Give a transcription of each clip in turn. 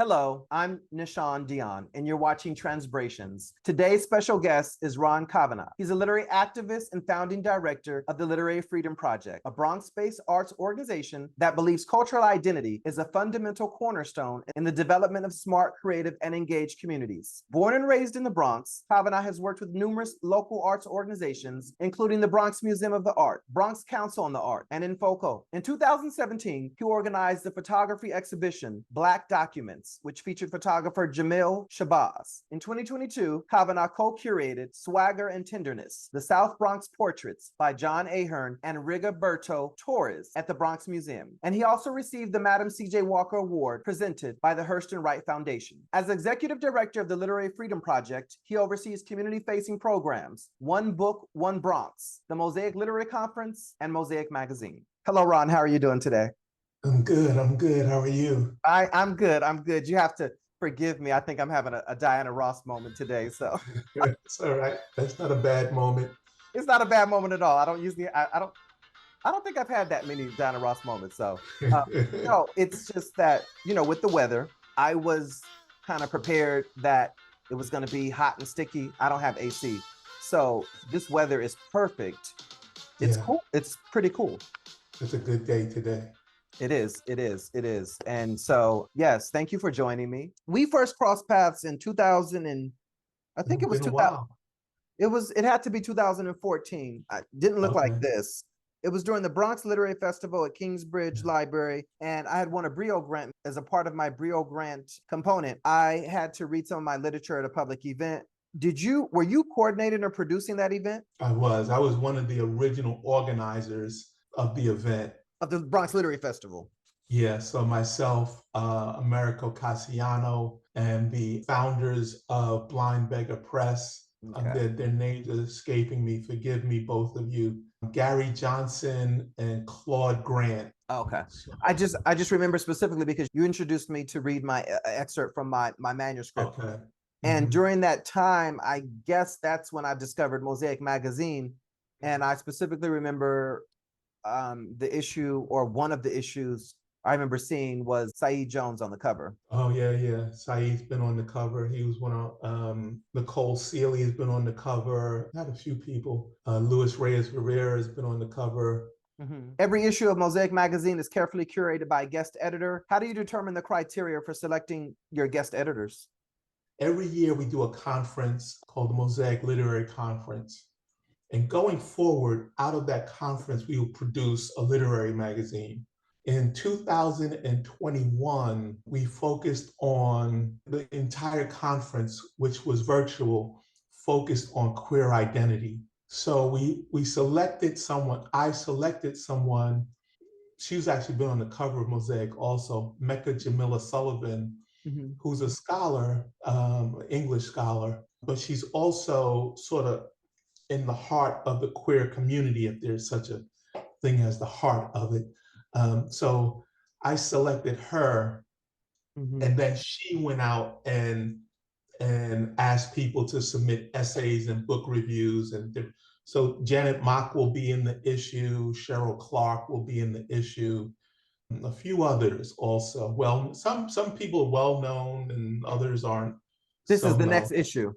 Hello, I'm nahshondion, and you're watching Transbrations. Today's special guest is Ron Kavanaugh. He's a literary activist and founding director of the Literary Freedom Project, a Bronx-based arts organization that believes cultural identity is a fundamental cornerstone in the development of smart, creative, and engaged communities. Born and raised in the Bronx, Kavanaugh has worked with numerous local arts organizations, including the Bronx Museum of the Art, Bronx Council on the Art, and En Foco. In 2017, he organized the photography exhibition, Black Documents, which featured photographer Jamel Shabazz. In 2022, Kavanaugh co-curated Swagger and Tenderness, the South Bronx Portraits by Ahearn and Rigoberto Torres at the Bronx Museum. And he also received the Madam C.J. Walker Award presented by the Hurston Wright Foundation. As executive director of the Literary Freedom Project, he oversees community-facing programs, One Book One Bronx, the Mosaic Literary Conference, and Mosaic Magazine. Hello, Ron. How are you doing today? I'm good. How are you? I'm good. You have to forgive me. I think I'm having a Diana Ross moment today. So It's all right. That's not a bad moment. it's not a bad moment at all. I don't think I've had that many Diana Ross moments. So no, it's just that, with the weather, I was kind of prepared that it was going to be hot and sticky. I don't have AC. So this weather is perfect. It's cool. It's pretty cool. It's a good day today. It is. And so, yes, thank you for joining me. We first crossed paths in 2000 and I think it was 2000. It had to be 2014. I didn't look like this. It was during the Bronx Literary Festival at Kingsbridge Library, and I had won a Brio Grant. As a part of my Brio Grant component, I had to read some of my literature at a public event. Were you coordinating or producing that event? I was one of the original organizers of the event. Of the Bronx Literary Festival. Yeah, so myself, Americo Cassiano, and the founders of Blind Beggar Press, their names are escaping me, forgive me, both of you, Gary Johnson and Claude Grant. Okay. I just remember specifically because you introduced me to read my excerpt from my manuscript. Okay. And during that time, I guess that's when I discovered Mosaic Magazine. And I specifically remember the issue, or one of the issues I remember seeing, was Saeed Jones on the cover. Oh yeah. Saeed's been on the cover. He was one of Nicole Seeley has been on the cover. Had a few people. Luis Reyes Rivera has been on the cover. Every issue of Mosaic Magazine is carefully curated by a guest editor. How do you determine the criteria for selecting your guest editors? Every year we do a conference called the Mosaic Literary Conference. And going forward, out of that conference, we will produce a literary magazine. In 2021, we focused on the entire conference, which was virtual, focused on queer identity. So we selected someone, I selected someone, she's actually been on the cover of Mosaic also, Mecca Jamila Sullivan, who's a scholar, English scholar, but she's also sort of in the heart of the queer community, if there's such a thing as the heart of it. So I selected her, and then she went out and asked people to submit essays and book reviews. So Janet Mock will be in the issue, Cheryl Clark will be in the issue, a few others also. Well, some people are well known and others aren't. This is the next issue.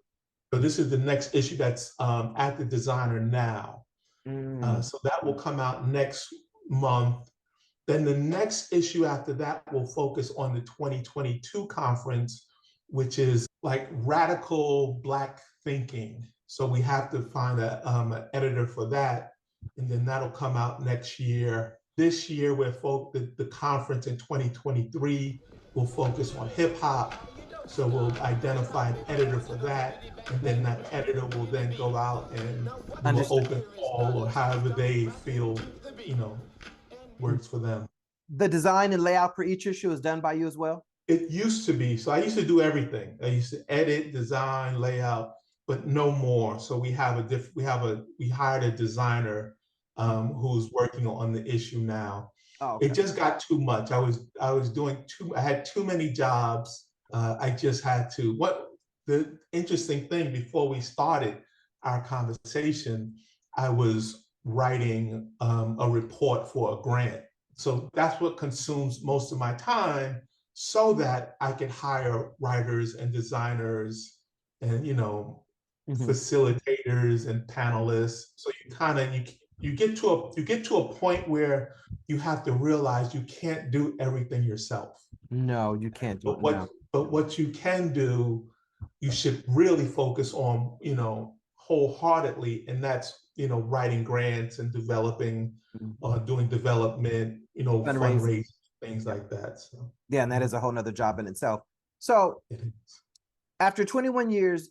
So this is the next issue that's at the designer now. So that will come out next month. Then the next issue after that will focus on the 2022 conference, which is like radical Black thinking. So we have to find an editor for that. And then that'll come out next year. This year, the conference in 2023 will focus on hip hop. So we'll identify an editor for that, and then that editor will then go out and do an open call, or however they feel, works for them. The design and layout for each issue is done by you as well? It used to be. So I used to do everything. I used to edit, design, layout, but no more. So we hired a designer who's working on the issue now. Oh, okay. It just got too much. I had too many jobs. I just had to. The interesting thing, before we started our conversation, I was writing a report for a grant. So that's what consumes most of my time. so that I could hire writers and designers and, facilitators and panelists. So you get to a point where you have to realize you can't do everything yourself. No, you can't do But it now. what you can do, you should really focus on, wholeheartedly, and that's, writing grants and developing, doing development, Fundraising. fundraising, things like that. So Yeah, and that is a whole nother job in itself. So after 21 years,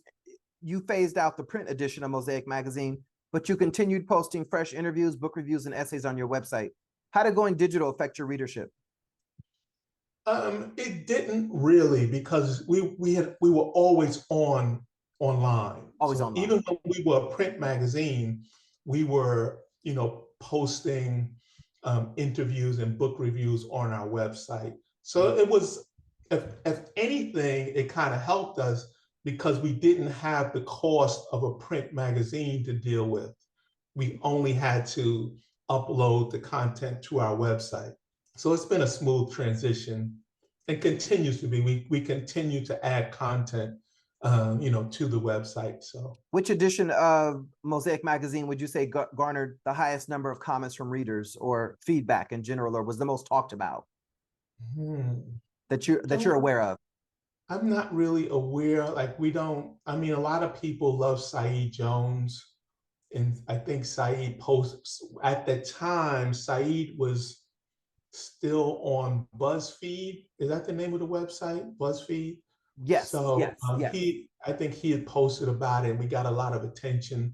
you phased out the print edition of Mosaic magazine, but you continued posting fresh interviews, book reviews, and essays on your website. How did going digital affect your readership? It didn't really, because we were always online. Always So online. even when we were a print magazine, we were, posting interviews and book reviews on our website. So it was, if anything, it kind of helped us because we didn't have the cost of a print magazine to deal with. We only had to upload the content to our website. So it's been a smooth transition and continues to be. We continue to add content, to the website. So, which edition of Mosaic magazine would you say garnered the highest number of comments from readers or feedback in general, or was the most talked about that you're aware of? I'm not really aware. Like a lot of people love Saeed Jones. And I think Saeed posts at the time, Saeed was still on BuzzFeed. Is that the name of the website? BuzzFeed? Yes. So yes. I think he had posted about it and we got a lot of attention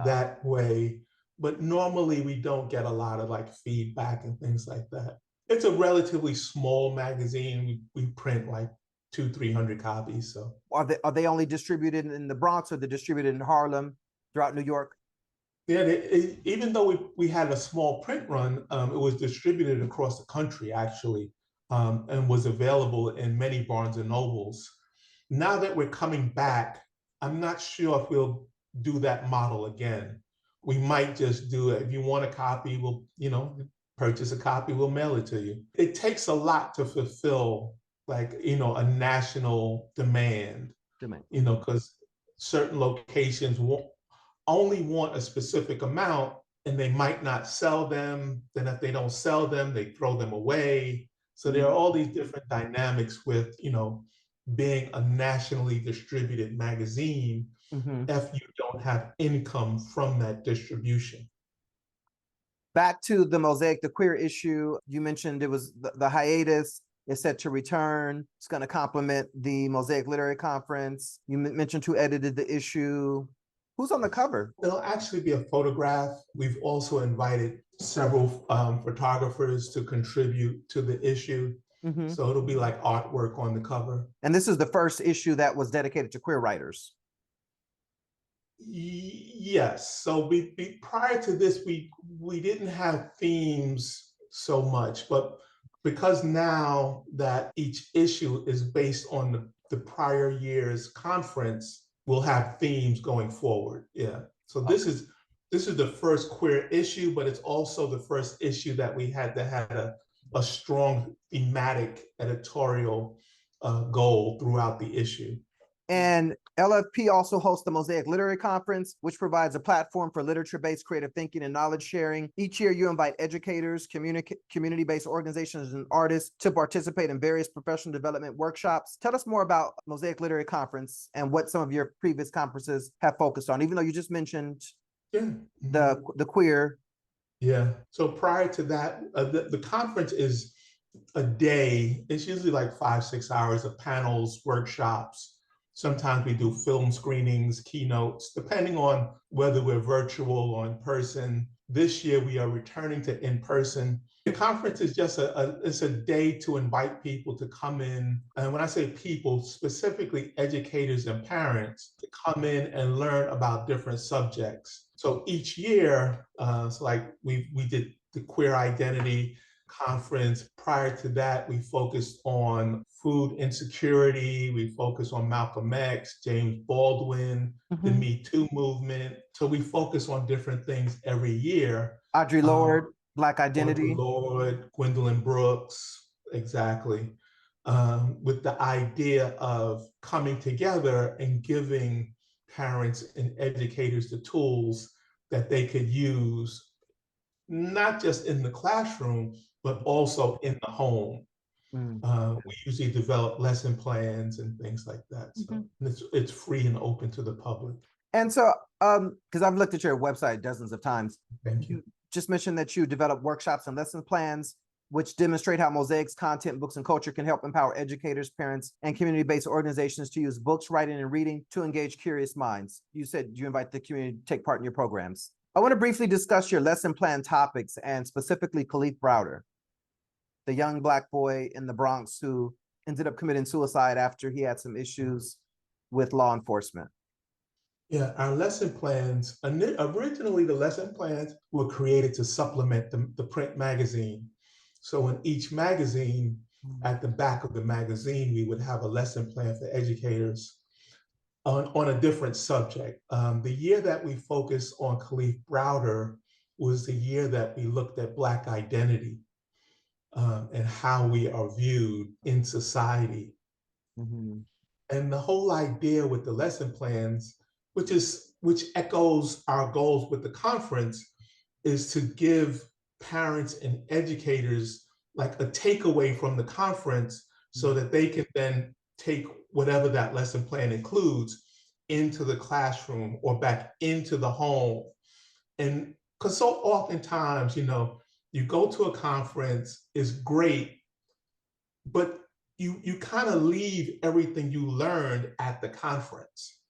that way. But normally we don't get a lot of like feedback and things like that. It's a relatively small magazine. We print like 200-300 copies. So are they only distributed in the Bronx, or they're distributed in Harlem, throughout New York? Yeah, even though we had a small print run, it was distributed across the country actually, and was available in many Barnes and Nobles. Now that we're coming back, I'm not sure if we'll do that model again. We might just do it. If you want a copy, we'll, purchase a copy, we'll mail it to you. It takes a lot to fulfill like, a national demand, because certain locations only want a specific amount and they might not sell them. Then if they don't sell them, they throw them away. So there are all these different dynamics with, being a nationally distributed magazine if you don't have income from that distribution. Back to the Mosaic, the queer issue, you mentioned it was the hiatus is set to return. It's going to complement the Mosaic Literary Conference. You mentioned who edited the issue. Who's on the cover? It'll actually be a photograph. We've also invited several photographers to contribute to the issue. So it'll be like artwork on the cover. And this is the first issue that was dedicated to queer writers. Yes. So prior to this, we didn't have themes so much, but because now that each issue is based on the prior year's conference, we'll have themes going forward. Yeah. So this is the first queer issue, but it's also the first issue that we had that had a strong thematic editorial goal throughout the issue. And LFP also hosts the Mosaic Literary Conference, which provides a platform for literature-based creative thinking and knowledge sharing. Each year, you invite educators, community-based organizations, and artists to participate in various professional development workshops. Tell us more about Mosaic Literary Conference and what some of your previous conferences have focused on, even though you just mentioned the queer. Yeah. So prior to that, the conference is a day. It's usually like 5-6 hours of panels, workshops. Sometimes we do film screenings, keynotes, depending on whether we're virtual or in person. This year, we are returning to in-person. The conference is just it's a day to invite people to come in. And when I say people, specifically educators and parents, to come in and learn about different subjects. So each year, so like we did the queer identity conference. Prior to that, we focused on food insecurity. We focused on Malcolm X, James Baldwin, the Me Too movement. So we focus on different things every year. Audre Lorde, Black Identity. Audre Lorde, Gwendolyn Brooks, exactly. with the idea of coming together and giving parents and educators the tools that they could use, not just in the classroom, but also in the home. Mm. We usually develop lesson plans and things like that. So it's free and open to the public. And so, because I've looked at your website dozens of times, Thank you. just mentioned that you develop workshops and lesson plans, which demonstrate how Mosaic's content, books, and culture can help empower educators, parents, and community-based organizations to use books, writing, and reading to engage curious minds. You said you invite the community to take part in your programs. I want to briefly discuss your lesson plan topics, and specifically Khalif Browder, the young Black boy in the Bronx who ended up committing suicide after he had some issues with law enforcement. Yeah, our lesson plans, originally the lesson plans were created to supplement the print magazine. So in each magazine, at the back of the magazine, we would have a lesson plan for educators on a different subject. The year that we focused on Khalif Browder was the year that we looked at Black identity and how we are viewed in society. And the whole idea with the lesson plans, which echoes our goals with the conference, is to give parents and educators like a takeaway from the conference so that they can then take whatever that lesson plan includes into the classroom or back into the home. And because so oftentimes, you go to a conference, it's great, but you kind of leave everything you learned at the conference.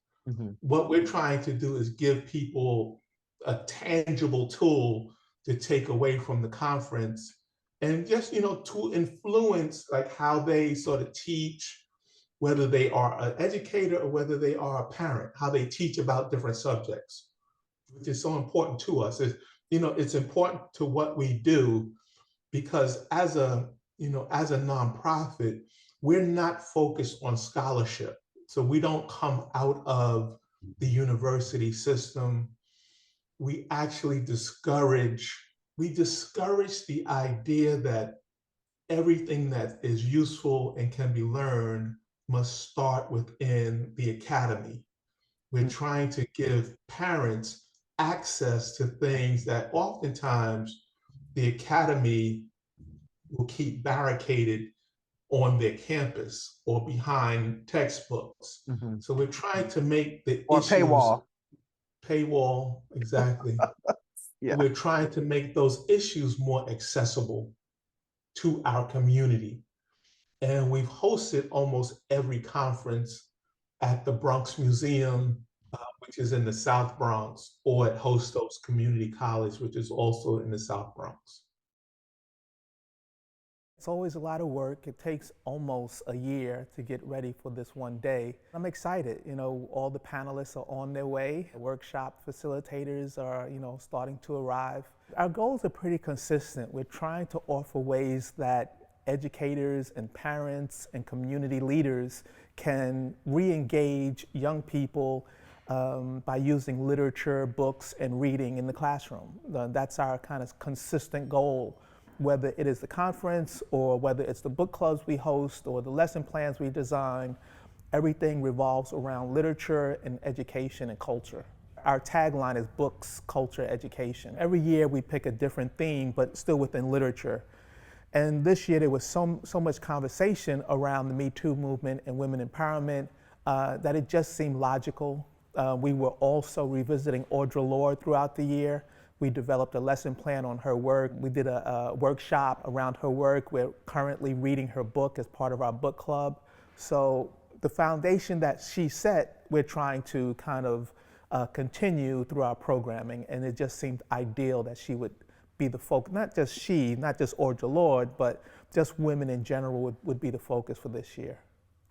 What we're trying to do is give people a tangible tool to take away from the conference and just, to influence like how they sort of teach, whether they are an educator or whether they are a parent, how they teach about different subjects, which is so important to us. It's important to what we do because as a nonprofit, we're not focused on scholarship. So we don't come out of the university system. We actually discourage the idea that everything that is useful and can be learned must start within the academy. We're trying to give parents access to things that oftentimes the academy will keep barricaded on their campus or behind textbooks. So we're trying to make the or issues, paywall, exactly. Yeah. We're trying to make those issues more accessible to our community. And we've hosted almost every conference at the Bronx Museum, which is in the South Bronx, or at Hostos Community College, which is also in the South Bronx. It's always a lot of work. It takes almost a year to get ready for this one day. I'm excited. All the panelists are on their way. The workshop facilitators are, starting to arrive. Our goals are pretty consistent. We're trying to offer ways that educators and parents and community leaders can re-engage young people by using literature, books, and reading in the classroom. That's our kind of consistent goal. Whether it is the conference or whether it's the book clubs we host or the lesson plans we design, everything revolves around literature and education and culture. Our tagline is books, culture, education. Every year we pick a different theme, but still within literature. And this year there was so much conversation around the Me Too movement and women empowerment that it just seemed logical. We were also revisiting Audre Lorde throughout the year. We developed a lesson plan on her work. We did a workshop around her work. We're currently reading her book as part of our book club. So the foundation that she set, we're trying to kind of continue through our programming. And it just seemed ideal that she would be the focus, not just Audre Lorde, but just women in general would be the focus for this year.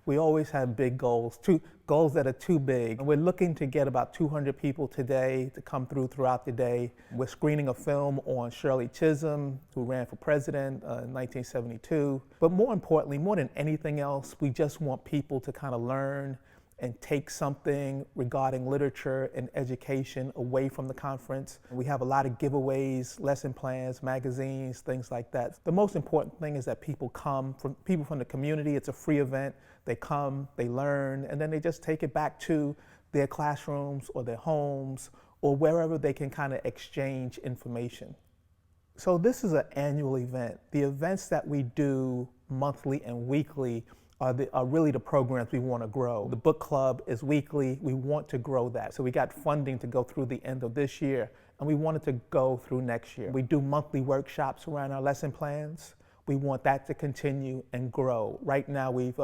We always have big goals, goals that are too big. We're looking to get about 200 people today to come throughout the day. We're screening a film on Shirley Chisholm, who ran for president in 1972. But more importantly, more than anything else, we just want people to kind of learn and take something regarding literature and education away from the conference. We have a lot of giveaways, lesson plans, magazines, things like that. The most important thing is that people from the community. It's a free event. They come, they learn, and then they just take it back to their classrooms or their homes or wherever they can kind of exchange information. So this is an annual event. The events that we do monthly and weekly are really the programs we want to grow. The book club is weekly. We want to grow that. So we got funding to go through the end of this year, and we wanted to go through next year. We do monthly workshops around our lesson plans. We want that to continue and grow. Right now we've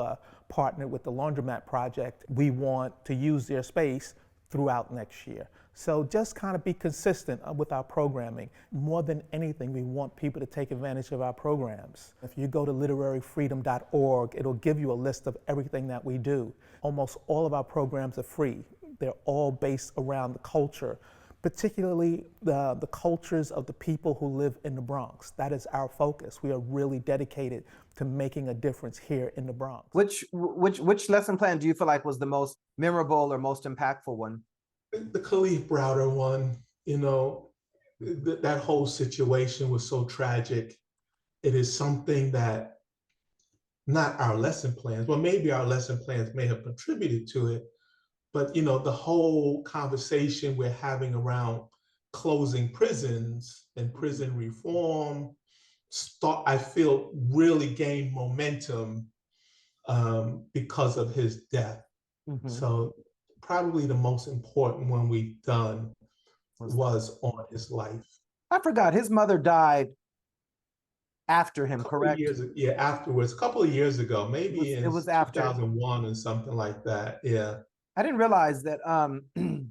partnered with the Laundromat Project. We want to use their space throughout next year. So just kind of be consistent with our programming. More than anything, we want people to take advantage of our programs. If you go to literaryfreedom.org, it'll give you a list of everything that we do. Almost all of our programs are free. They're all based around the culture, particularly the cultures of the people who live in the Bronx. That is our focus. We are really dedicated to making a difference here in the Bronx. Which lesson plan do you feel like was the most memorable or most impactful one? The Khalif Browder one, that whole situation was so tragic. It is something that not our lesson plans, well, maybe our lesson plans may have contributed to it, but the whole conversation we're having around closing prisons and prison reform, I feel really gained momentum because of his death. Mm-hmm. So probably the most important one we've done was on his life. I forgot, his mother died after him, correct? Afterwards, a couple of years ago, maybe it was after 2001 or something like that, yeah. I didn't realize that he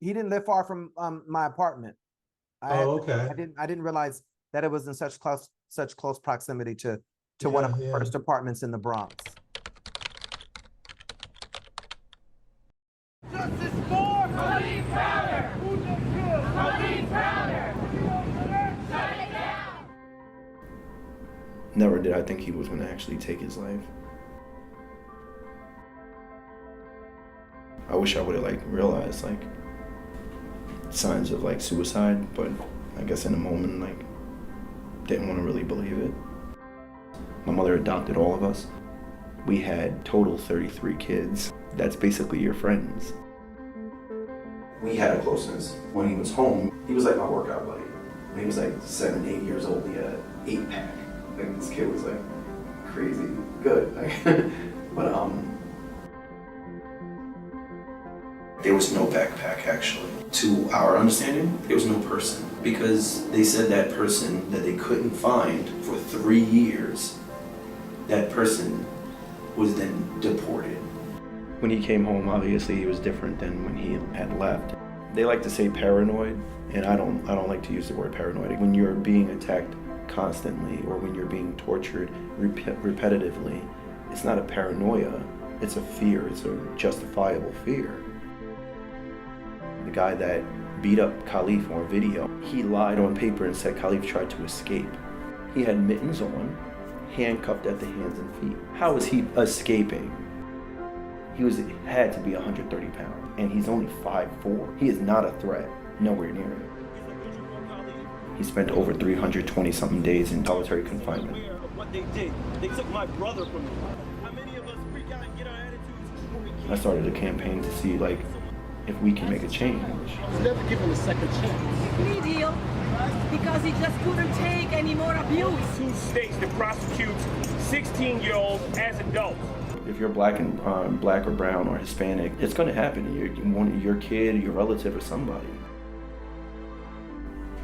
didn't live far from my apartment. Okay. I didn't realize that it was in such close proximity to one of the first apartments in the Bronx. Justice for Khalif Browder! Who just killed Khalif Browder? Shut it down! Never did I think he was going to actually take his life. I wish I would have realized signs of suicide, but I guess in the moment didn't want to really believe it. My mother adopted all of us. We had total 33 kids. That's basically your friends. We had a closeness. When he was home, he was like my workout buddy. When he was 7, 8 years old, he had an 8-pack. This kid was crazy good. But there was no backpack actually. To our understanding, there was no person because they said that person that they couldn't find for 3 years, that person was then deported. When he came home, obviously he was different than when he had left. They like to say paranoid, and I don't like to use the word paranoid. When you're being attacked constantly or when you're being tortured repetitively, it's not a paranoia, it's a fear, it's a justifiable fear. The guy that beat up Khalif on video, he lied on paper and said Khalif tried to escape. He had mittens on, handcuffed at the hands and feet. How was he escaping? He had to be 130 pounds, and he's only 5'4". He is not a threat, nowhere near it. He spent over 320-something days in solitary confinement. What they did, they took my brother from me. How many of us freak out and get our attitudes? I started a campaign to see if we can make a change. He's never given a second chance. Plea deal, because he just couldn't take any more abuse. 2 states that prosecute 16-year-olds as adults. If you're black or brown or Hispanic, it's going to happen to your kid, your relative, or somebody.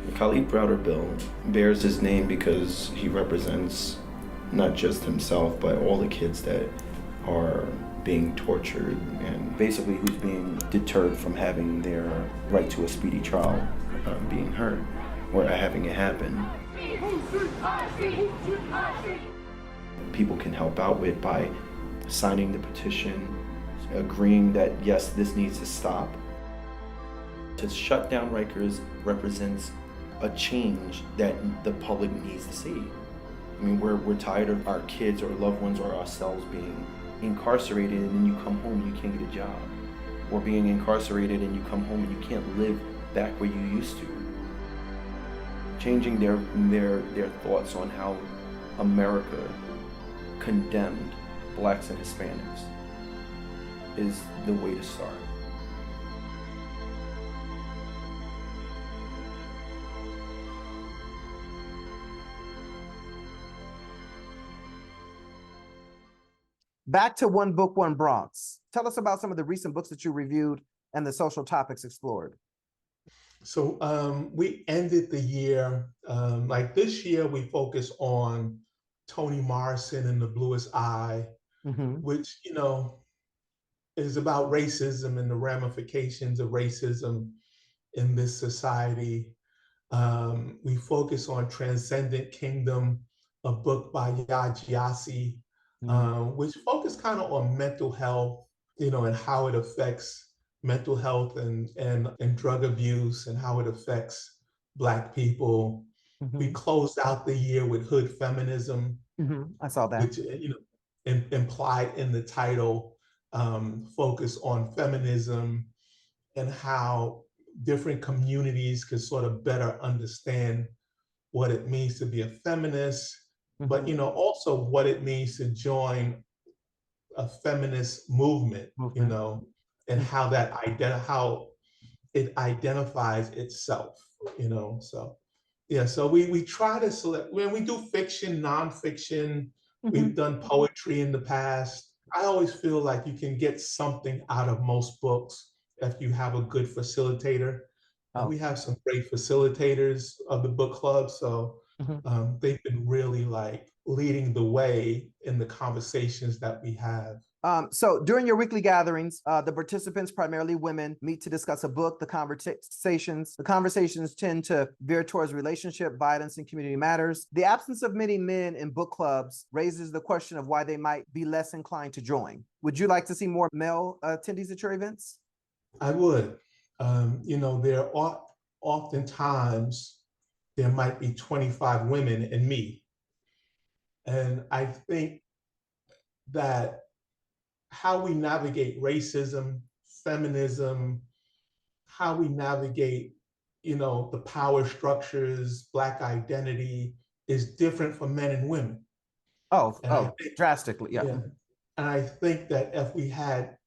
The Khalif Browder bill bears his name because he represents not just himself, but all the kids that are being tortured and basically who's being deterred from having their right to a speedy trial being heard or having it happen. People can help out with by signing the petition, agreeing that yes, this needs to stop. To shut down Rikers represents a change that the public needs to see. I mean, we're tired of our kids or loved ones or ourselves being incarcerated and then you come home, you can't get a job, or being incarcerated and you come home and you can't live back where you used to. Changing their thoughts on how America condemned blacks and Hispanics is the way to start. Back to One Book One Bronx. Tell us about some of the recent books that you reviewed and the social topics explored. So we ended the year, like this year, we focused on Toni Morrison and the Bluest Eye, which, you know, is about racism and the ramifications of racism in this society. We focus on Transcendent Kingdom, a book by Yaa Gyasi, which focused kind of on mental health, you know, and how it affects mental health and drug abuse and how it affects Black people. We closed out the year with Hood Feminism. I saw that. Which, you know, implied in the title, focus on feminism and how different communities could sort of better understand what it means to be a feminist, but, you know, also what it means to join a feminist movement, you know, and how how it identifies itself, you know. So yeah, so we try to select, when we do fiction, nonfiction, we've done poetry in the past. I always feel like you can get something out of most books if you have a good facilitator. And we have some great facilitators of the book club, so they've been really like leading the way in the conversations that we have. So during your weekly gatherings, the participants, primarily women, meet to discuss a book. The conversations tend to veer towards relationship, violence, and community matters. The absence of many men in book clubs raises the question of why they might be less inclined to join. Would you like to see more male attendees at your events? I would. You know, there are oftentimes there might be 25 women and me. And I think that how we navigate racism, feminism, how we navigate, you know, the power structures, Black identity is different for men and women. Drastically, yeah. And I think that if we had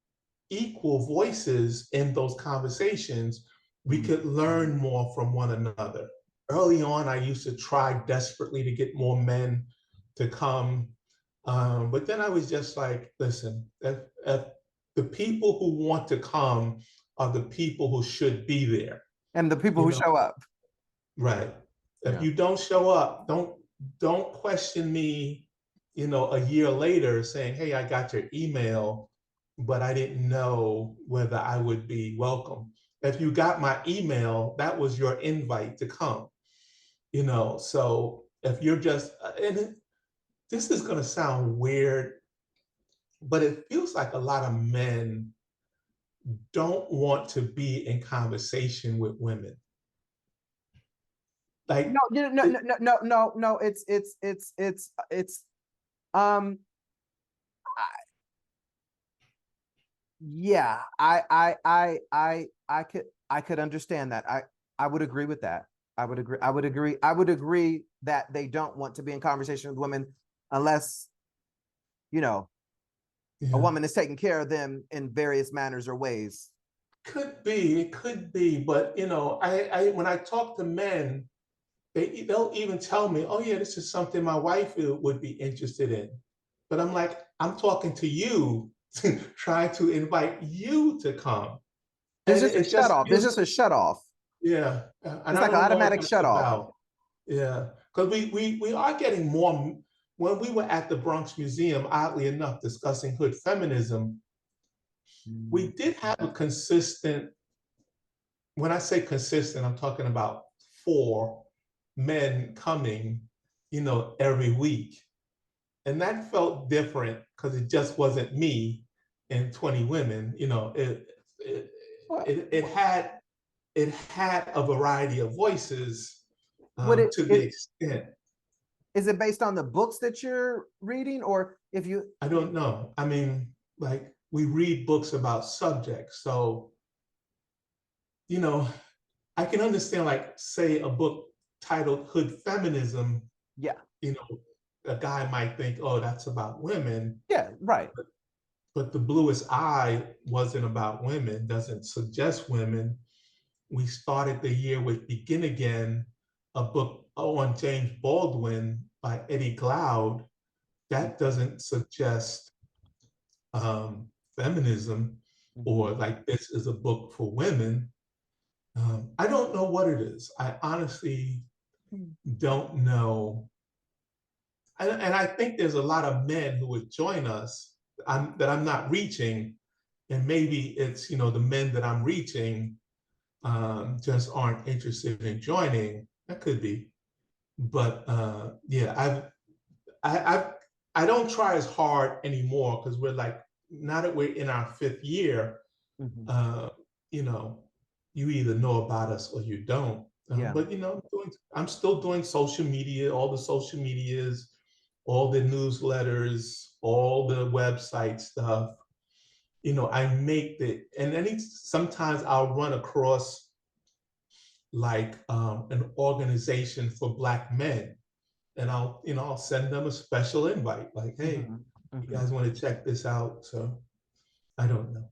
equal voices in those conversations, we could learn more from one another. Early on, I used to try desperately to get more men to come. But then I was just like, listen, if the people who want to come are the people who should be there. And the people who show up. Right. If you don't show up, don't question me, you know, a year later saying, hey, I got your email, but I didn't know whether I would be welcome. If you got my email, that was your invite to come, you know. So if you're just, this is gonna sound weird, but it feels like a lot of men don't want to be in conversation with women. Like no, it's yeah, I could understand that. I would agree with that. I would agree that they don't want to be in conversation with women unless, you know, a woman is taking care of them in various manners or ways. It could be, but you know, I when I talk to men, they'll even tell me, oh yeah, this is something my wife would be interested in. But I'm like, I'm talking to you, trying to invite you to come. There's just a shut off. There's just a shut off. Yeah. It's like an automatic shut off. Yeah. Because we are getting more. When we were at the Bronx Museum, oddly enough, discussing hood feminism, we did have a consistent, when I say consistent, I'm talking about 4 men coming, you know, every week. And that felt different because it just wasn't me and 20 women, you know, it had a variety of voices to the extent. Is it based on the books that you're reading, or if you? I don't know. I mean, like we read books about subjects. So, you know, I can understand, like, say, a book titled Hood Feminism. Yeah. You know, a guy might think, oh, that's about women. Yeah, right. But The Bluest Eye wasn't about women, doesn't suggest women. We started the year with Begin Again, a book on James Baldwin by Eddie Glaude. That doesn't suggest feminism or like this is a book for women. I don't know what it is. I honestly don't know. And I think there's a lot of men who would join us that I'm not reaching. And maybe it's, the men that I'm reaching just aren't interested in joining. That could be. But yeah, I don't try as hard anymore because we're like, now that we're in our 5th year, you either know about us or you don't. But I'm still doing social media, all the social medias, all the newsletters, all the website stuff. I make and then sometimes I'll run across like an organization for Black men, and I'll send them a special invite, like, hey, you guys want to check this out? So I don't know.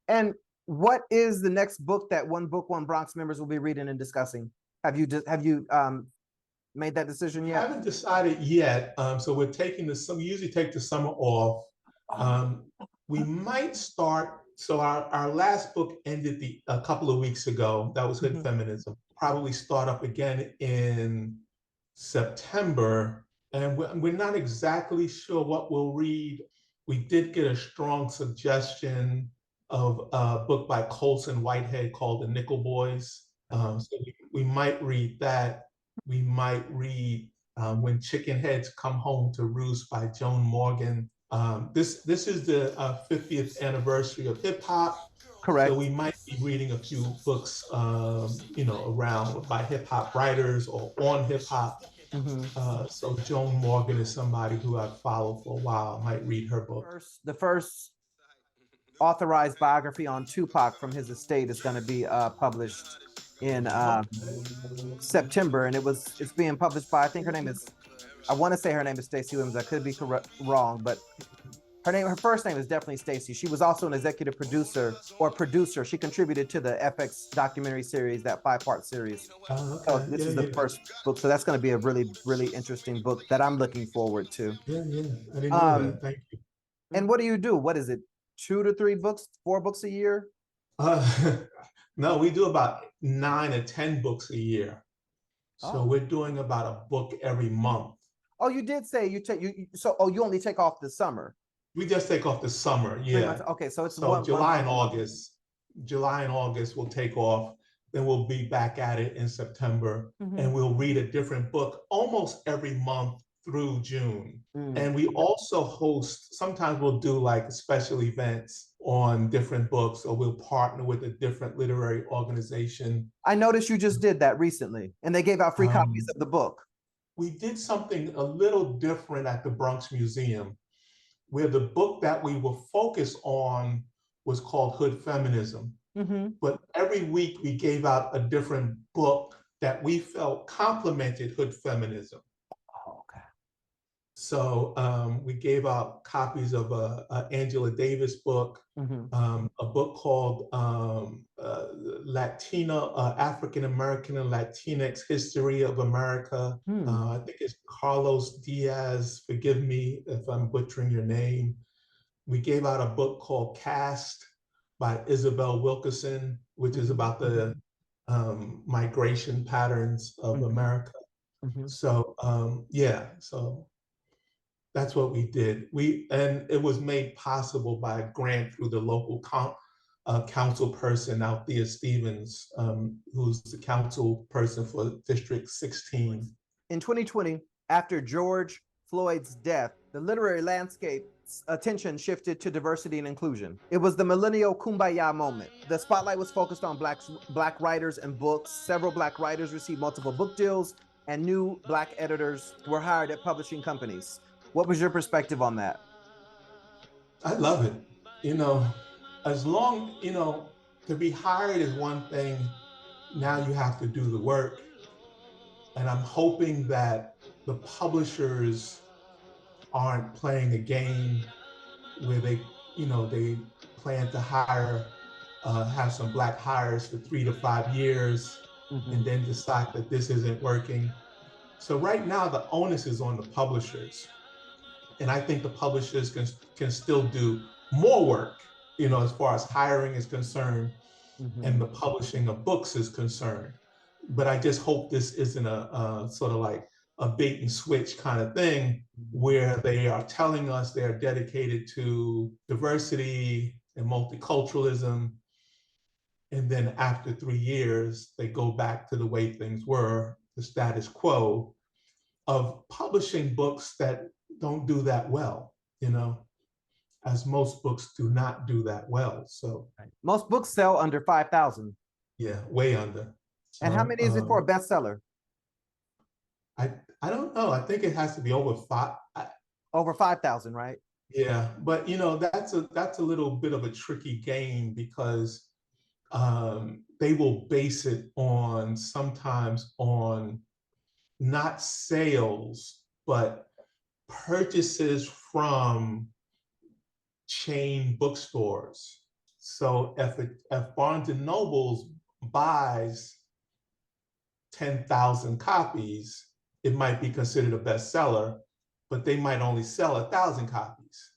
And what is the next book that One Book One Bronx members will be reading and discussing? Have you made that decision yet? I haven't decided yet. So we're taking we usually take the summer off. We might start. So our last book ended a couple of weeks ago. That was Hood Feminism. Probably start up again in September. And we're not exactly sure what we'll read. We did get a strong suggestion of a book by Colson Whitehead called The Nickel Boys. So we might read that. We might read When Chicken Heads Come Home to Roost by Joan Morgan. This is the 50th anniversary of hip hop. Correct. So we might be reading a few books, around by hip hop writers or on hip hop. So Joan Morgan is somebody who I've followed for a while. I might read her book. The first authorized biography on Tupac from his estate is going to be published in September, and it's being published by, I think I want to say her name is Stacey Williams. I could be wrong, but her first name is definitely Stacey. She was also an executive producer. She contributed to the FX documentary series, that 5-part series. Okay. So this is the first book. So that's going to be a really, really interesting book that I'm looking forward to. Yeah. I didn't know that. Thank you. And what do you do? What is it? 2 to 3 books, 4 books a year? No, we do about 9 or 10 books a year. So we're doing about a book every month. Oh, you did say you only take off the summer. We just take off the summer, yeah. Okay, so it's July and August. July and August we'll take off. Then we'll be back at it in September, and we'll read a different book almost every month through June. And we also host. Sometimes we'll do like special events on different books, or we'll partner with a different literary organization. I noticed you just did that recently, and they gave out free copies of the book. We did something a little different at the Bronx Museum, where the book that we were focused on was called Hood Feminism. But every week we gave out a different book that we felt complemented Hood Feminism. Okay. So we gave out copies of a Angela Davis book, a book called African American and Latinx History of America. I think it's Carlos Diaz. Forgive me if I'm butchering your name. We gave out a book called Caste by Isabel Wilkerson, which is about the migration patterns of America. So so that's what we did. And it was made possible by a grant through the local council person, Althea Stevens, who's the council person for District 16. In 2020, after George Floyd's death, the literary landscape's attention shifted to diversity and inclusion. It was the millennial kumbaya moment. The spotlight was focused on Black writers and books. Several Black writers received multiple book deals, and new Black editors were hired at publishing companies. What was your perspective on that? I love it. You know, as long, to be hired is one thing. Now you have to do the work. And I'm hoping that the publishers aren't playing a game where they plan to hire, have some Black hires for 3 to 5 years, and then decide that this isn't working. So right now the onus is on the publishers. And I think the publishers can still do more work, as far as hiring is concerned and the publishing of books is concerned. But I just hope this isn't a sort of like a bait and switch kind of thing where they are telling us they're dedicated to diversity and multiculturalism. And then after 3 years, they go back to the way things were, the status quo of publishing books that don't do that well, as most books do not do that well. So most books sell under 5,000. Yeah, way under. And how many is it for a bestseller? I don't know. I think it has to be over 5. Over 5,000, right? Yeah, but that's a little bit of a tricky game because they will base it sometimes on not sales, but purchases from chain bookstores. So if Barnes and Noble buys 10,000 copies, it might be considered a bestseller, but they might only sell 1,000 copies.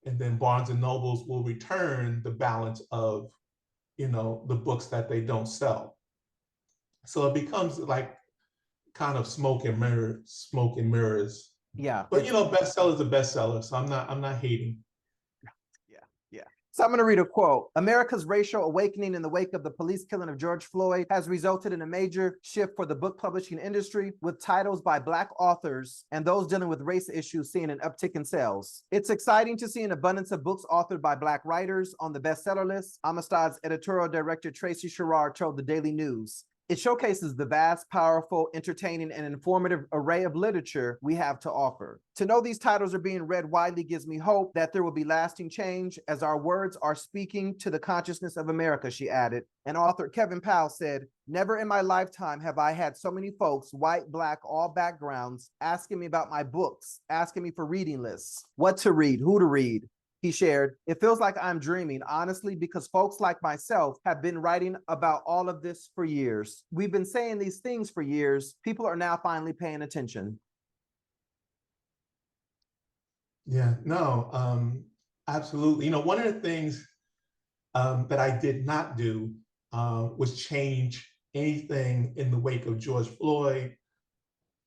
And then Barnes and Nobles will return the balance of, the books that they don't sell. So it becomes like kind of smoke and mirrors. Yeah. But bestseller is a bestseller, so I'm not hating. Yeah. So I'm going to read a quote. America's racial awakening in the wake of the police killing of George Floyd has resulted in a major shift for the book publishing industry, with titles by Black authors and those dealing with race issues seeing an uptick in sales. It's exciting to see an abundance of books authored by Black writers on the bestseller list, Amistad's editorial director Tracy Sherrard told the Daily News. It showcases the vast, powerful, entertaining, and informative array of literature we have to offer. To know these titles are being read widely gives me hope that there will be lasting change as our words are speaking to the consciousness of America, she added. And author Kevin Powell said, "Never in my lifetime have I had so many folks, white, Black, all backgrounds, asking me about my books, asking me for reading lists, what to read, who to read." He shared, "It feels like I'm dreaming, honestly, because folks like myself have been writing about all of this for years. We've been saying these things for years. People are now finally paying attention." Yeah, no, absolutely. One of the things that I did not do was change anything in the wake of George Floyd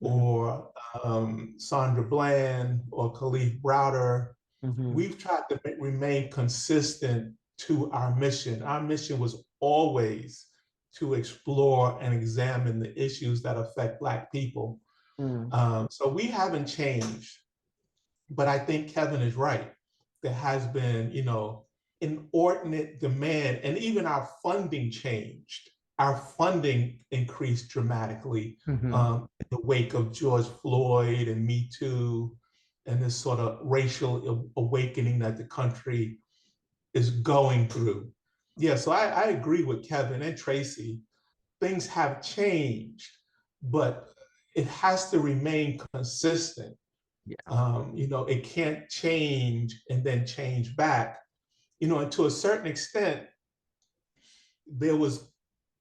or Sandra Bland or Khalif Browder. We've tried to remain consistent to our mission. Our mission was always to explore and examine the issues that affect Black people. So we haven't changed, but I think Kevin is right. There has been, inordinate demand, and even our funding changed. Our funding increased dramatically in the wake of George Floyd and Me Too, and this sort of racial awakening that the country is going through. Yeah, so I agree with Kevin and Tracy. Things have changed, but it has to remain consistent. Yeah. It can't change and then change back. And to a certain extent, there was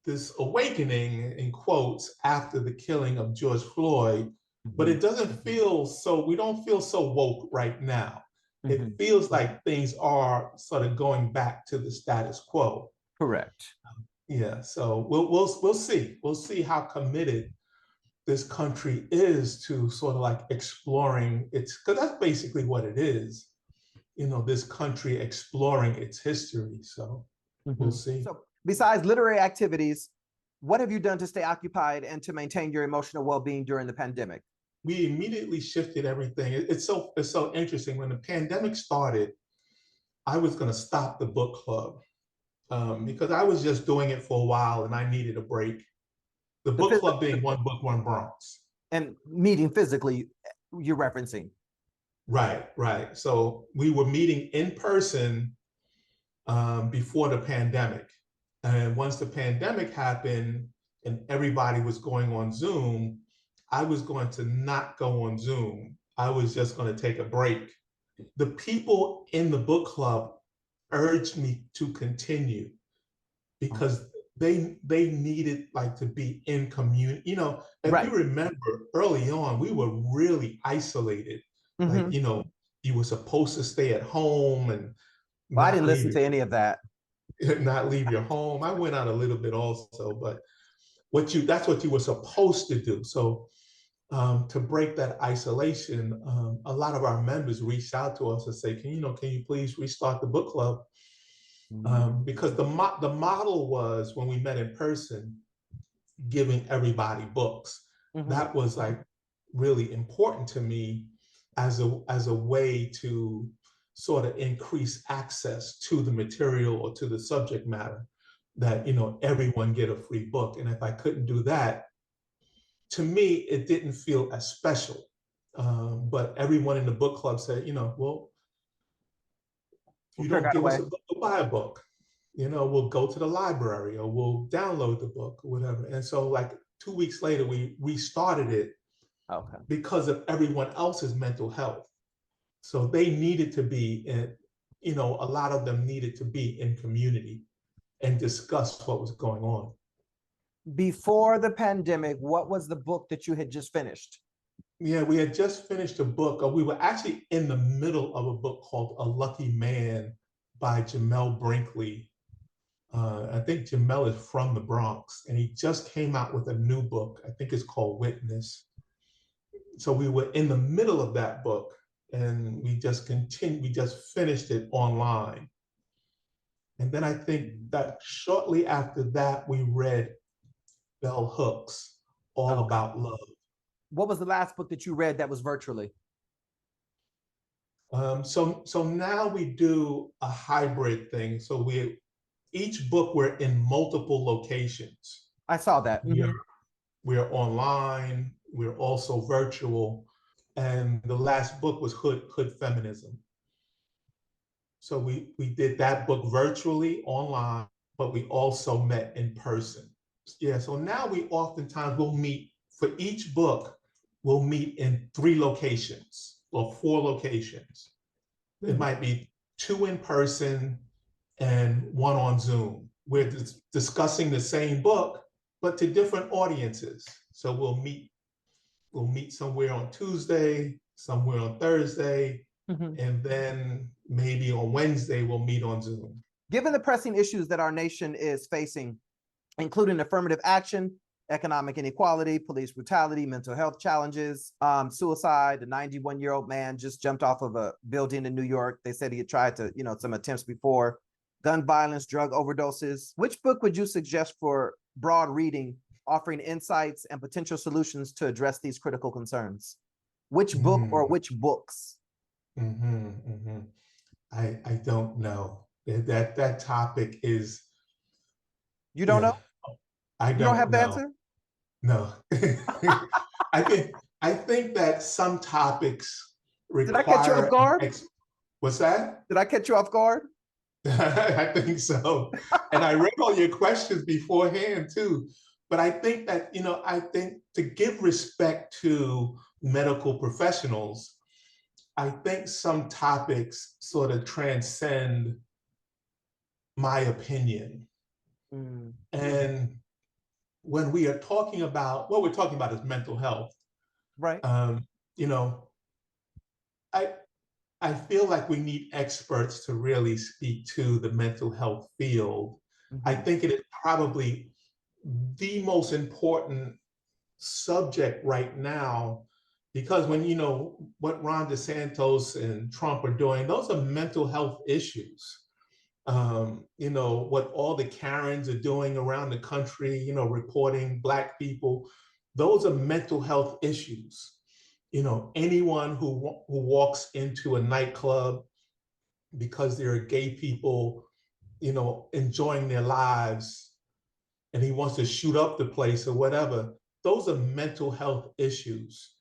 this awakening, in quotes, after the killing of George Floyd, but it doesn't feel so, we don't feel so woke right now. It feels like things are sort of going back to the status quo. Correct. Yeah, so we'll see. We'll see how committed this country is to sort of like exploring because that's basically what it is. This country exploring its history. So we'll see. So besides literary activities, what have you done to stay occupied and to maintain your emotional well-being during the pandemic? We immediately shifted everything. It's so interesting. When the pandemic started, I was going to stop the book club because I was just doing it for a while and I needed a break. The book club being One Book One Bronx. And meeting physically, you're referencing. Right, right. So we were meeting in person before the pandemic. And once the pandemic happened and everybody was going on Zoom, I was going to not go on Zoom. I was just going to take a break. The people in the book club urged me to continue because they needed like to be in community. You know, if Right. you remember early on, we were really isolated. Like, you know, you were supposed to stay at home and Well, I didn't listen to any of that. not leave your home. I went out a little bit also, but that's what you were supposed to do. So to break that isolation, a lot of our members reached out to us and say, can you please restart the book club? Because the model was, when we met in person, giving everybody books. That was like really important to me as a way to sort of increase access to the material or to the subject matter, that, you know, everyone get a free book. And if I couldn't do that, to me, it didn't feel as special. But everyone in the book club said, you know, well, if you don't give us a book, we'll buy a book. You know, we'll go to the library or we'll download the book or whatever. And so like 2 weeks later, we restarted it because of everyone else's mental health. So they needed to be in, you know, a lot of them needed to be in community and discuss what was going on. Before the pandemic, what was the book that you had just finished? Yeah, we had just finished a book. We were actually in the middle of a book called A Lucky Man by Jamel Brinkley. I think Jamel is from the Bronx, and he just came out with a new book. I think it's called Witness. So we were in the middle of that book, and we just finished it online. And then I think that shortly after that, we read Bell Hooks, All About Love. What was the last book that you read that was virtually? So now we do a hybrid thing. So each book we're in multiple locations. I saw that. We're online, we're also virtual. And the last book was Hood Feminism. So we did that book virtually online, but we also met in person. Yeah, so now we oftentimes will meet, for each book, we'll meet in 3 locations or 4 locations. It might be 2 in person and 1 on Zoom. We're discussing the same book, but to different audiences. So we'll meet somewhere on Tuesday, somewhere on Thursday, and then maybe on Wednesday, we'll meet on Zoom. Given the pressing issues that our nation is facing, including affirmative action, economic inequality, police brutality, mental health challenges, suicide, the 91-year-old man just jumped off of a building in New York. They said he had tried to, some attempts before, gun violence, drug overdoses. Which book would you suggest for broad reading, offering insights and potential solutions to address these critical concerns? Which book or which books? I don't know. That topic is. You don't know? I don't You don't have the know. answer? No. I think that some topics require. Did I catch you off guard? What's that? Did I catch you off guard? I think so. And I read all your questions beforehand too. But I think that, I think to give respect to medical professionals, I think some topics sort of transcend my opinion. And when we are talking about, what we're talking about is mental health. Right. I feel like we need experts to really speak to the mental health field. I think it is probably the most important subject right now, because when what Ron DeSantis and Trump are doing, those are mental health issues. What all the Karens are doing around the country, reporting Black people, those are mental health issues. Anyone who walks into a nightclub because there are gay people, enjoying their lives, and he wants to shoot up the place or whatever, those are mental health issues.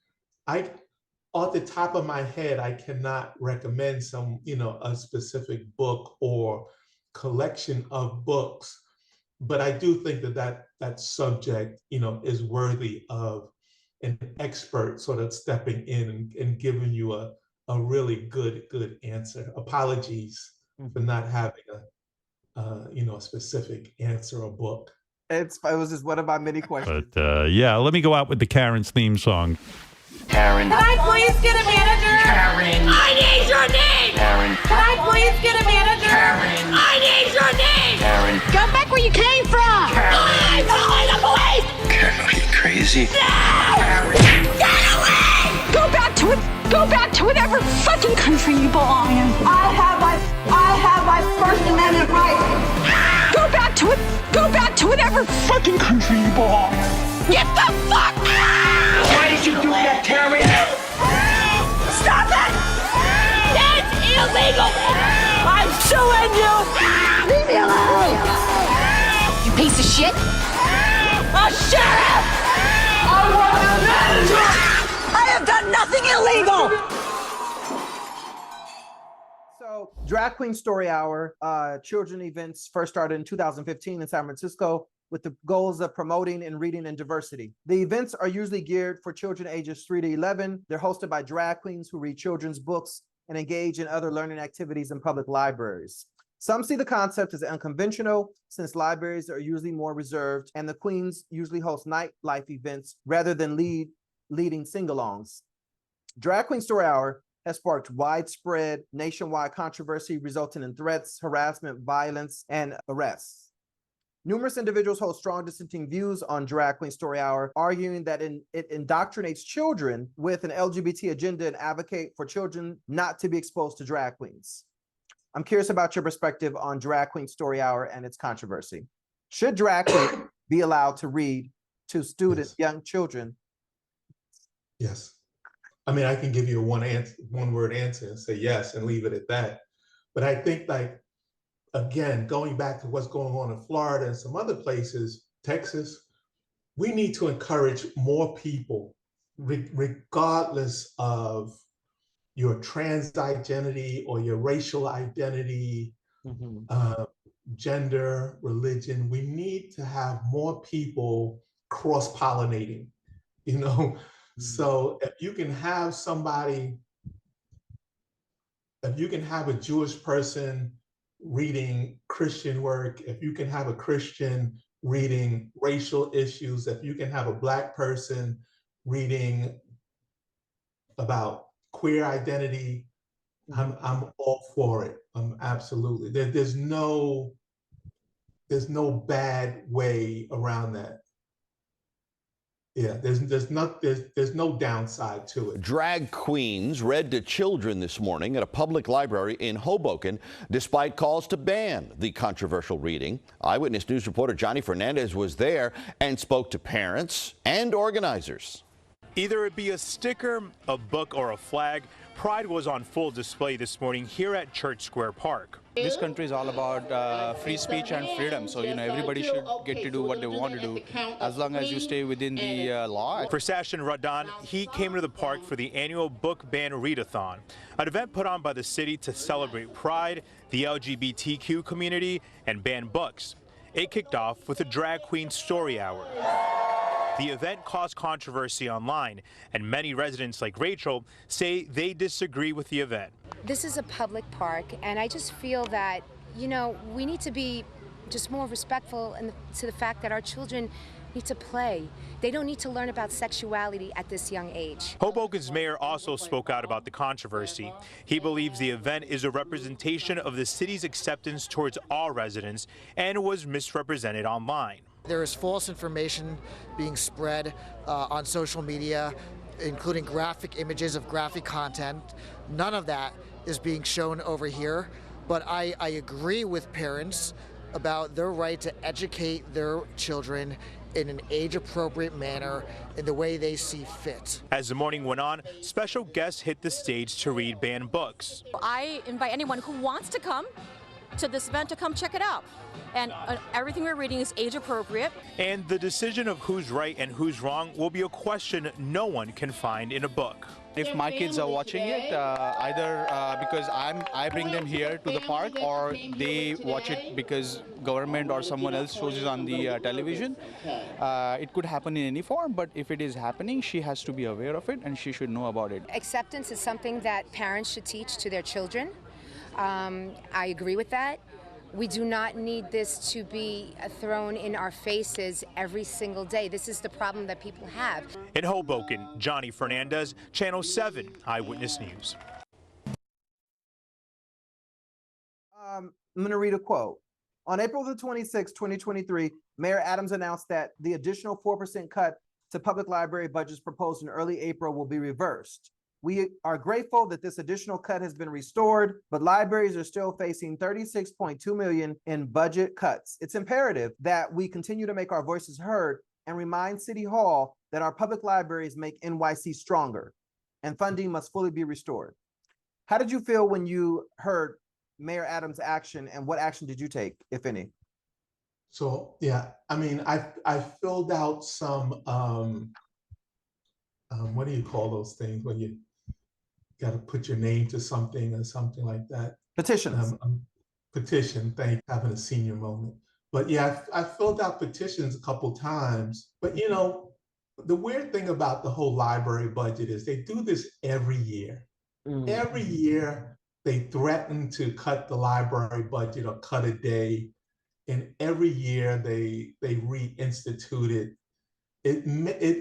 Off the top of my head, I cannot recommend a specific book or collection of books, but I do think that subject, is worthy of an expert sort of stepping in and giving you a really good answer. Apologies for not having a specific answer or book. It was just one of my many questions. But yeah, let me go out with the Karen's theme song. Karen. Can I please get a manager? Karen. I need your name! Karen. Can I please get a manager? Karen. I need your name! Karen. Go back where you came from! Karen. I'm calling the police! Karen, are you crazy? No! Karen. Get away! Go back to whatever fucking country you belong in. I have my First Amendment rights. Go back to whatever fucking country you belong in. Get the fuck out! Why did you do that, Karen? Stop it! That's illegal! I'm suing you! Leave me alone! You piece of shit! A sheriff! I want a manager! I have done nothing illegal! So, Drag Queen Story Hour, children events first started in 2015 in San Francisco with the goals of promoting and reading and diversity. The events are usually geared for children ages 3 to 11. They're hosted by drag queens who read children's books and engage in other learning activities in public libraries. Some see the concept as unconventional, since libraries are usually more reserved and the queens usually host nightlife events rather than leading sing-alongs. Drag Queen Story Hour has sparked widespread nationwide controversy resulting in threats, harassment, violence, and arrests. Numerous individuals hold strong dissenting views on Drag Queen Story Hour, arguing that it indoctrinates children with an LGBT agenda and advocate for children not to be exposed to drag queens. I'm curious about your perspective on Drag Queen Story Hour and its controversy. Should drag queens be allowed to read to students, young children? Yes. I mean, I can give you a one-word answer and say yes and leave it at that. But I think, again, going back to what's going on in Florida and some other places, Texas, we need to encourage more people, regardless of your trans identity or your racial identity, gender, religion. We need to have more people cross-pollinating, So if you can have a Jewish person reading Christian work, if you can have a Christian reading racial issues, if you can have a Black person reading about queer identity, I'm all for it. Absolutely. There's no bad way around that. Yeah, there's no downside to it. Drag queens read to children this morning at a public library in Hoboken, despite calls to ban the controversial reading. Eyewitness News reporter Johnny Fernandez was there and spoke to parents and organizers. Either it be a sticker, a book, or a flag, Pride was on full display this morning here at Church Square Park. This country is all about free speech and freedom, so everybody should get to do what they want to do as long as you stay within the law. For Sashin Radhan, he came to the park for the annual Book Ban Readathon, an event put on by the city to celebrate Pride, the LGBTQ community, and ban books. It kicked off with a Drag Queen Story Hour. The event caused controversy online, and many residents like Rachel say they disagree with the event. This is a public park, and I just feel that, we need to be just more respectful to the fact that our children need to play. They don't need to learn about sexuality at this young age. Hoboken's mayor also spoke out about the controversy. He believes the event is a representation of the city's acceptance towards all residents and was misrepresented online. There is false information being spread on social media, including graphic images of graphic content. None of that is being shown over here, but I agree with parents about their right to educate their children in an age-appropriate manner in the way they see fit. As the morning went on, special guests hit the stage to read banned books. I invite anyone who wants to come to this event to come check it out. and everything we're reading is age appropriate. And the decision of who's right and who's wrong will be a question no one can find in a book. If my kids are watching it, either because I bring them here to the park, or they watch it because government or someone else shows it on the television, it could happen in any form, but if it is happening, she has to be aware of it and she should know about it. Acceptance is something that parents should teach to their children. I agree with that. We do not need this to be thrown in our faces every single day. This is the problem that people have. In Hoboken, Johnny Fernandez, Channel 7 Eyewitness News. I'm going to read a quote. On April the 26th, 2023, Mayor Adams announced that the additional 4% cut to public library budgets proposed in early April will be reversed. We are grateful that this additional cut has been restored, but libraries are still facing $36.2 million in budget cuts. It's imperative that we continue to make our voices heard and remind City Hall that our public libraries make NYC stronger, and funding must fully be restored. How did you feel when you heard Mayor Adams' action, and what action did you take, if any? So, yeah, I mean, I filled out some, what do you call those things when you got to put your name to something or something like that? Petitions. Petition, thank you, having a senior moment. But yeah, I filled out petitions a couple times. But you know, the weird thing about the whole library budget is they do this every year. Every year they threaten to cut the library budget or cut a day. And every year they reinstitute it. It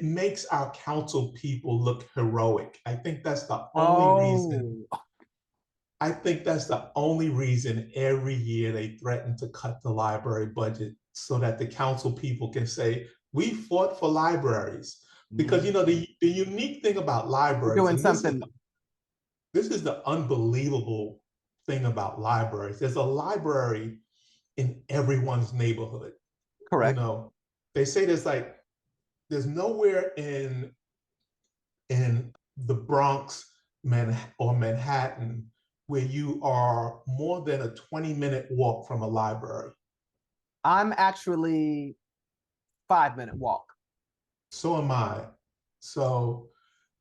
makes our council people look heroic. I think that's the only reason. I think that's the only reason every year they threaten to cut the library budget, so that the council people can say, we fought for libraries. Because you know, the unique thing about libraries, doing something. This is the unbelievable thing about libraries. There's a library in everyone's neighborhood. Correct. You know, they say there's nowhere in the Bronx or Manhattan where you are more than a 20-minute walk from a library. I'm actually 5-minute walk. So am I. So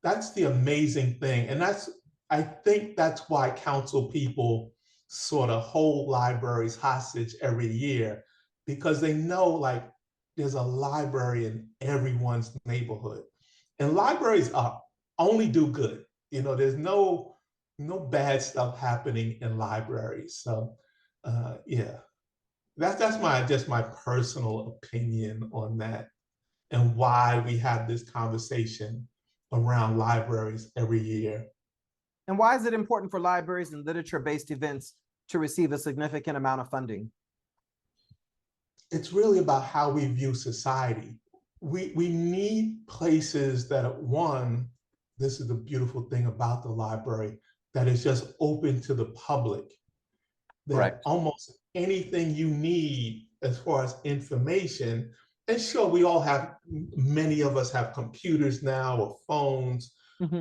that's the amazing thing. And I think that's why council people sort of hold libraries hostage every year, because they know, like, there's a library in everyone's neighborhood, and libraries only do good. You know, there's no bad stuff happening in libraries. So, yeah, that's just my personal opinion on that, and why we have this conversation around libraries every year. And why is it important for libraries and literature-based events to receive a significant amount of funding? It's really about how we view society. We need places that, one, this is the beautiful thing about the library, that is just open to the public. That right. Almost anything you need as far as information, and sure, we all have, many of us have computers now or phones,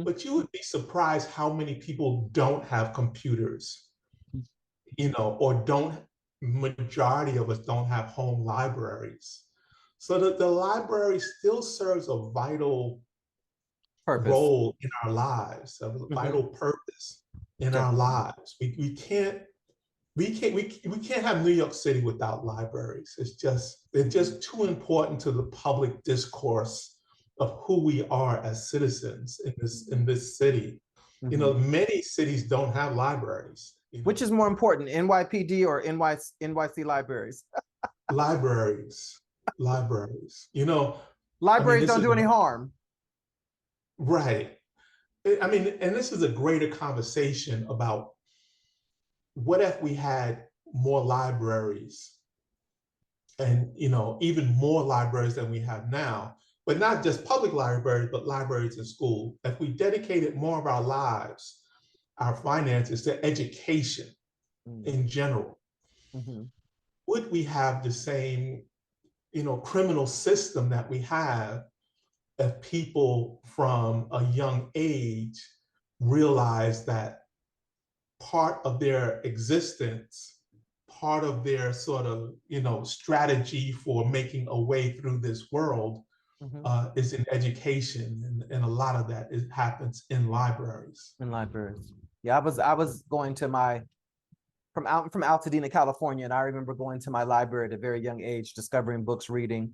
but you would be surprised how many people don't have computers, you know, or majority of us don't have home libraries. So that the library still serves a vital role in our lives, a vital purpose in our lives. We can't have New York City without libraries. They're just too important to the public discourse of who we are as citizens in this city. You know, many cities don't have libraries. You know? Which is more important, NYPD or NYC libraries? Libraries. You know, libraries don't do any harm. Right. I mean, and this is a greater conversation about what if we had more libraries, and, you know, even more libraries than we have now, but not just public libraries, but libraries in school. If we dedicated more of our lives, our finances, to education in general, would we have the same, you know, criminal system that we have if people from a young age realize that part of their existence, part of their sort of, strategy for making a way through this world is in education, and a lot of that happens in libraries. In libraries. Yeah, I was going to from Altadena, California, and I remember going to my library at a very young age, discovering books, reading,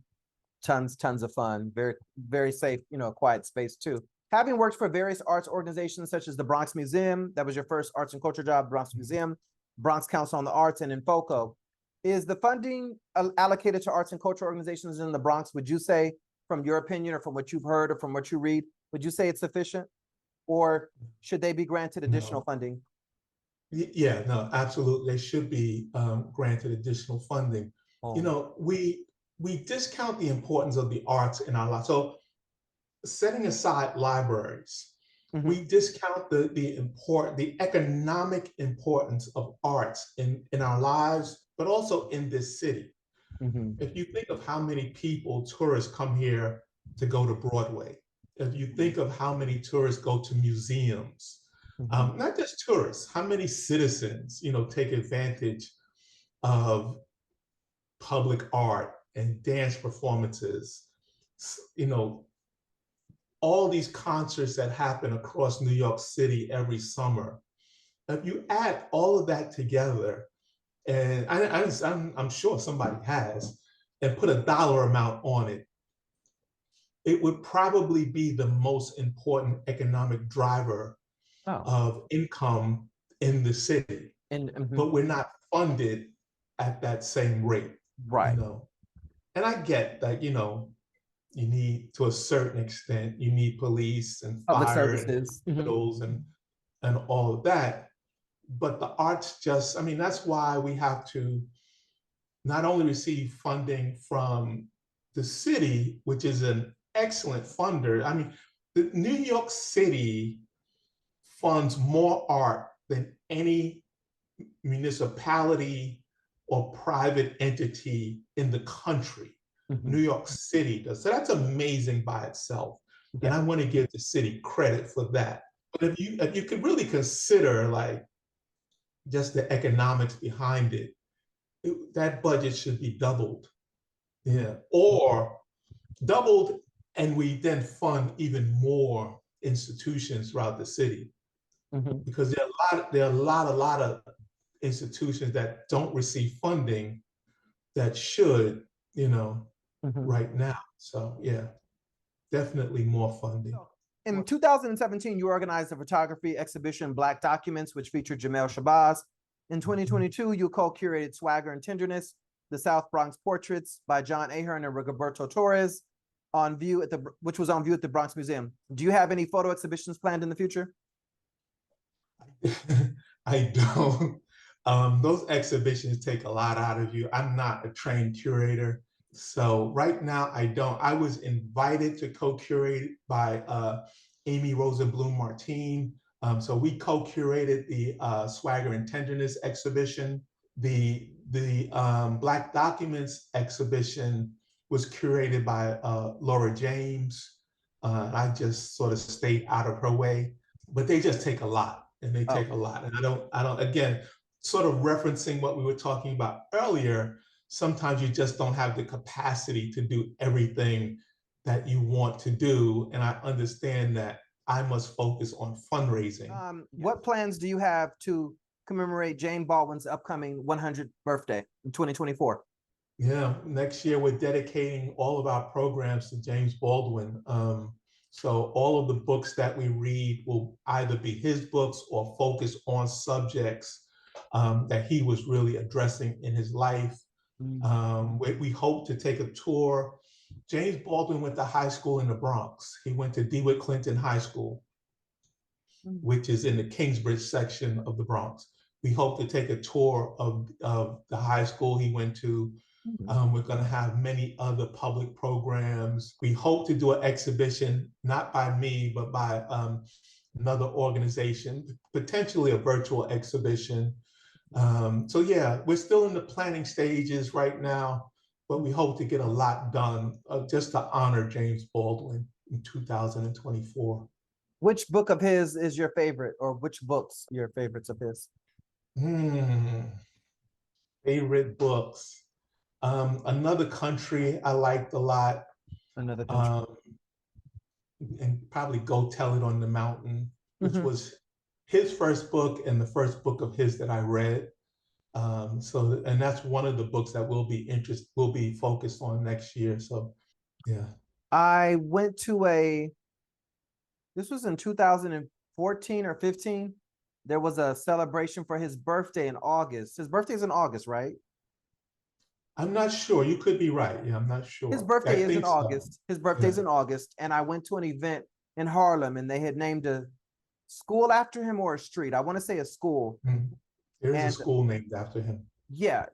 tons of fun, very safe, quiet space too. Having worked for various arts organizations such as the Bronx Museum, that was your first arts and culture job, Bronx Museum, Bronx Council on the Arts, and En Foco. Is the funding allocated to arts and culture organizations in the Bronx, would you say, from your opinion or from what you've heard or from what you read, would you say it's sufficient? Or should they be granted additional funding? Yeah, no, absolutely. They should be granted additional funding. We discount the importance of the arts in our lives. So setting aside libraries, we discount the economic importance of arts in our lives, but also in this city. If you think of how many tourists come here to go to Broadway, if you think of how many tourists go to museums, not just tourists, how many citizens, take advantage of public art and dance performances, all these concerts that happen across New York City every summer. If you add all of that together, and I'm sure somebody has, and put a dollar amount on it, it would probably be the most important economic driver of income in the city. But we're not funded at that same rate. Right. And I get that, you need, to a certain extent, you need police and fire and hospitals and all of that. But the arts that's why we have to not only receive funding from the city, which is an excellent funder. The New York City funds more art than any municipality or private entity in the country. New York City does. So that's amazing by itself. And I want to give the city credit for that. But if you could really consider just the economics behind it, that budget should be doubled. Yeah. Or doubled, and we then fund even more institutions throughout the city. Because there are a lot of institutions that don't receive funding that should, right now. So yeah, definitely more funding. In 2017, you organized a photography exhibition, Black Documents, which featured Jamel Shabazz. In 2022, you co-curated Swagger and Tenderness, the South Bronx Portraits by John Ahearn and Rigoberto Torres, which was on view at the Bronx Museum. Do you have any photo exhibitions planned in the future? I don't. Those exhibitions take a lot out of you. I'm not a trained curator. So right now I don't. I was invited to co-curate by Amy Rosenblum Martin. So we co-curated the Swagger and Tenderness exhibition. The Black Documents exhibition was curated by Laura James. I just sort of stayed out of her way, but they just take a lot, and they take a lot. And I don't, again, sort of referencing what we were talking about earlier, sometimes you just don't have the capacity to do everything that you want to do. And I understand that I must focus on fundraising. What plans do you have to commemorate James Baldwin's upcoming 100th birthday in 2024? Yeah, next year we're dedicating all of our programs to James Baldwin. So all of the books that we read will either be his books or focus on subjects that he was really addressing in his life. We hope to take a tour. James Baldwin went to high school in the Bronx. He went to DeWitt Clinton High School, which is in the Kingsbridge section of the Bronx. We hope to take a tour of the high school he went to. We're going to have many other public programs. We hope to do an exhibition, not by me, but by another organization, potentially a virtual exhibition. So yeah, we're still in the planning stages right now, but we hope to get a lot done just to honor James Baldwin in 2024. Which book of his is your favorite, or which books your favorites of his? Favorite books. Another Country I liked a lot. Another Country. And probably Go Tell It on the Mountain, which Mhm. was his first book and the first book of his that I read. And that's one of the books that will be focused on next year. So, yeah. I went to this was in 2014 or 15. There was a celebration for his birthday in August. His birthday's in August, right? I'm not sure. You could be right. Yeah, I'm not sure. His birthday I is in think so. August. His birthday's Yeah. in August. And I went to an event in Harlem and they had named a school after him or a street. I want to say a school. There's a And school named after him. yeah,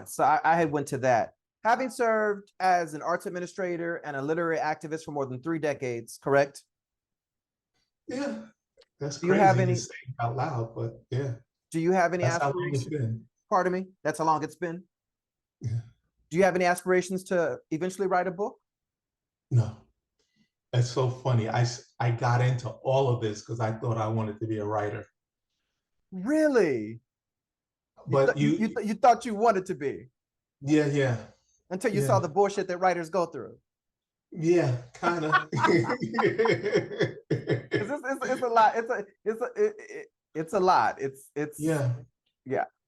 so I had went to that. Having served as an arts administrator and a literary activist for more than 3 decades, correct? Yeah, that's Do you crazy have to any? say out loud, but yeah, Do you have any that's how long it's aspirations? been. Pardon me. That's how long it's been. Do you have any aspirations to eventually write a book? No, that's so funny. I got into all of this because I thought I wanted to be a writer. Really? But you thought you wanted to be yeah, until you yeah. saw the bullshit that writers go through. Yeah, kind of. It's a lot. It's a lot. It's Yeah.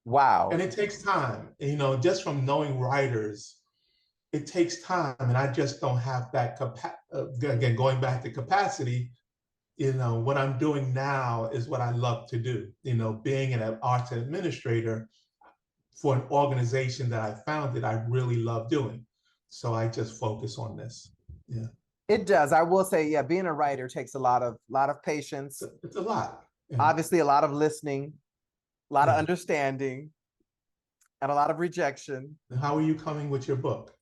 Wow. And it takes time. Just from knowing writers, it takes time, and I just don't have that again, going back to capacity. What I'm doing now is what I love to do. Being an arts administrator for an organization that I founded, I really love doing. So I just focus on this. Yeah. It does. I will say, yeah, being a writer takes a lot of patience. It's a lot. Yeah. Obviously, a lot of listening, a lot of understanding, and a lot of rejection. How are you coming with your book?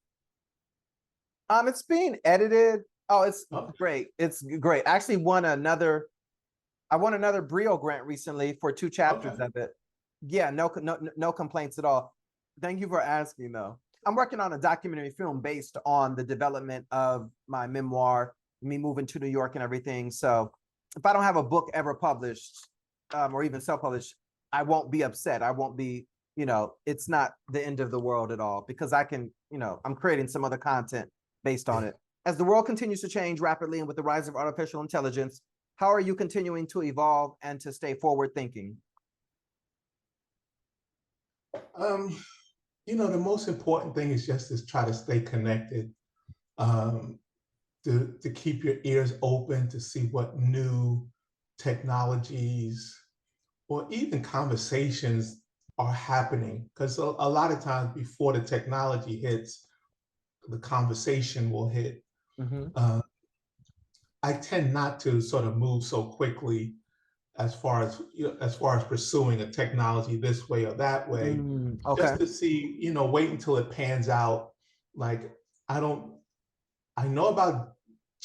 It's being edited. Oh, it's great. It's great. I actually won another Brio grant recently for 2 chapters of it. Yeah, no complaints at all. Thank you for asking, though. I'm working on a documentary film based on the development of my memoir, me moving to New York and everything. So if I don't have a book ever published, or even self-published, I won't be upset. I won't be, it's not the end of the world at all, because I can, I'm creating some other content based on it. As the world continues to change rapidly and with the rise of artificial intelligence, how are you continuing to evolve and to stay forward thinking? The most important thing is just to try to stay connected, to keep your ears open to see what new technologies or even conversations are happening. Because a lot of times before the technology hits, the conversation will hit. I tend not to sort of move so quickly as far as pursuing a technology this way or that way, just to see, wait until it pans out. Like, I know about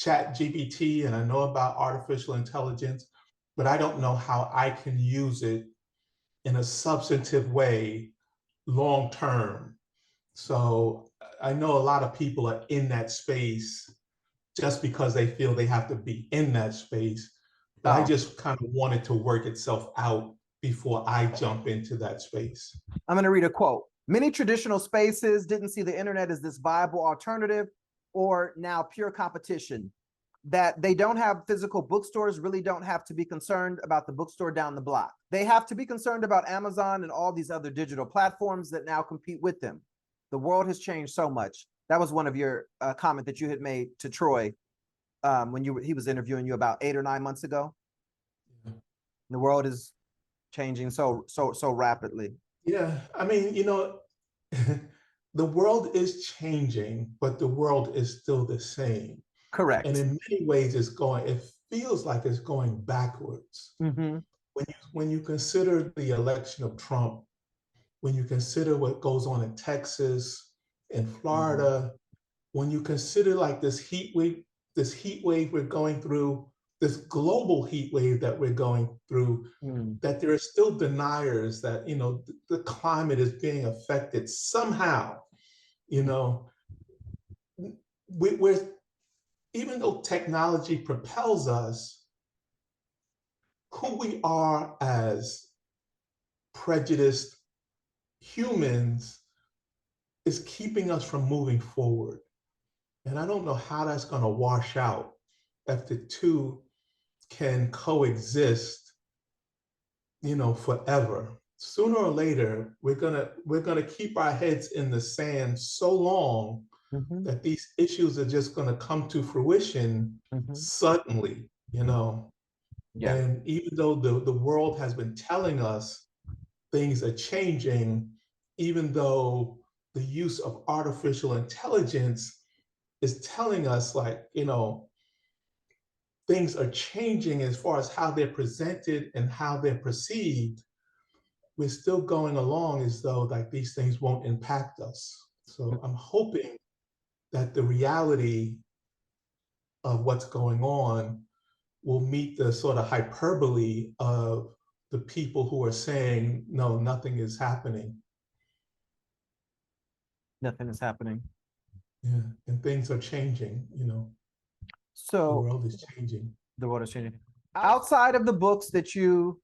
ChatGPT and I know about artificial intelligence, but I don't know how I can use it in a substantive way long term. So I know a lot of people are in that space just because they feel they have to be in that space. But I just kind of want it to work itself out before I jump into that space. I'm going to read a quote. Many traditional spaces didn't see the internet as this viable alternative or now pure competition. That they don't have physical bookstores really don't have to be concerned about the bookstore down the block. They have to be concerned about Amazon and all these other digital platforms that now compete with them. The world has changed so much. That was one of your comment that you had made to Troy when he was interviewing you about 8 or 9 months ago. The world is changing so rapidly. Yeah, I mean, the world is changing, but the world is still the same. Correct. And in many ways, it feels like it's going backwards. When you consider the election of Trump, when you consider what goes on in Texas, in Florida, when you consider like this heat wave we're going through, this global heat wave that we're going through, that there are still deniers that, the climate is being affected somehow. We're even though technology propels us, who we are as prejudiced humans is keeping us from moving forward. And I don't know how that's going to wash out if the two can coexist, forever. Sooner or later, we're gonna keep our heads in the sand so long that these issues are just gonna come to fruition suddenly, Yeah. And even though the world has been telling us things are changing, even though the use of artificial intelligence is telling us, things are changing as far as how they're presented and how they're perceived, we're still going along as though these things won't impact us. So I'm hoping that the reality of what's going on will meet the sort of hyperbole of the people who are saying, no, nothing is happening. Nothing is happening. Yeah, and things are changing, So the world is changing. The world is changing. Outside of the books that you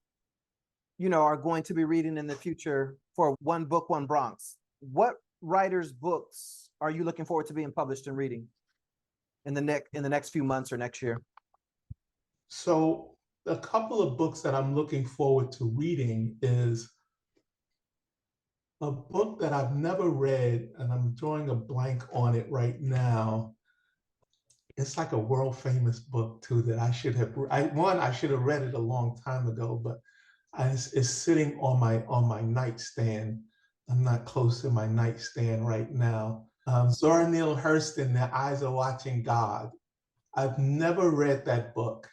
are going to be reading in the future for One Book One Bronx, what writers' books are you looking forward to being published and reading in the next few months or next year? So a couple of books that I'm looking forward to reading is a book that I've never read, and I'm drawing a blank on it right now. It's like a world famous book too that I should have read it a long time ago, but it's sitting on my nightstand. I'm not close to my nightstand right now. Zora Neale Hurston, Their Eyes Are Watching God. I've never read that book,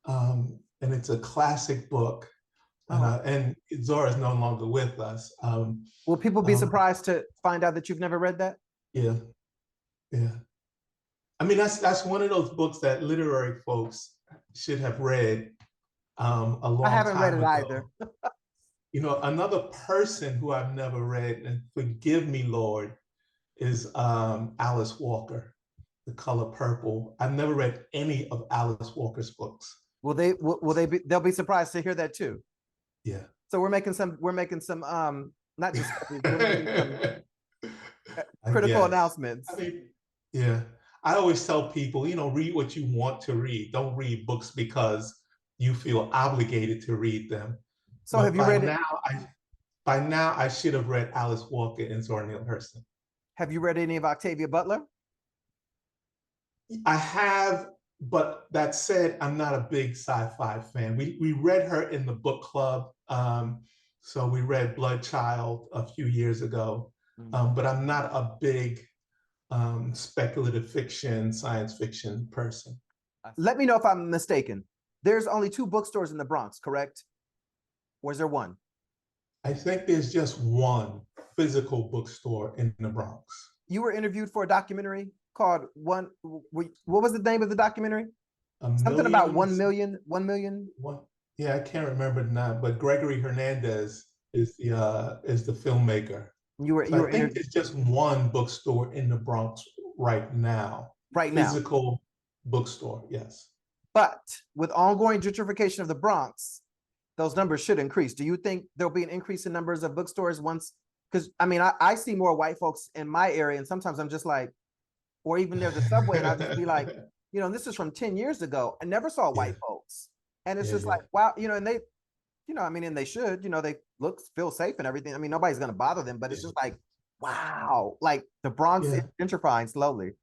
and it's a classic book. And Zora's no longer with us. Will people be surprised to find out that you've never read that? Yeah. I mean, that's one of those books that literary folks should have read a long time ago. I haven't read it either. Another person who I've never read, and forgive me, Lord, is Alice Walker, The Color Purple. I've never read any of Alice Walker's books. They'll be surprised to hear that too. Yeah. So we're making some not just we're making some critical announcements. I mean, yeah. I always tell people, read what you want to read. Don't read books because you feel obligated to read them. So have you read by now, I should have read Alice Walker and Zora Neale Hurston. Have you read any of Octavia Butler? I have, but that said, I'm not a big sci-fi fan. We read her in the book club. So we read Bloodchild a few years ago, but I'm not a big speculative fiction, science fiction person. Let me know if I'm mistaken. There's only 2 bookstores in the Bronx, correct? Or is there one? I think there's just one physical bookstore in the Bronx. You were interviewed for a documentary called What was the name of the documentary? Something about 1 million. Yeah, I can't remember now, but Gregory Hernandez is the filmmaker. I think there's just one bookstore in the Bronx right now. Physical bookstore, yes. But with ongoing gentrification of the Bronx, those numbers should increase. Do you think there'll be an increase in numbers of bookstores once? Because I mean, I see more white folks in my area, and sometimes I'm just like, or even near the subway, and I'll just be like, this is from 10 years ago. I never saw white folks. And it's just like, wow, and they, and they should, they feel safe and everything. I mean, nobody's going to bother them, but it's just like, wow, like the Bronx is gentrifying slowly.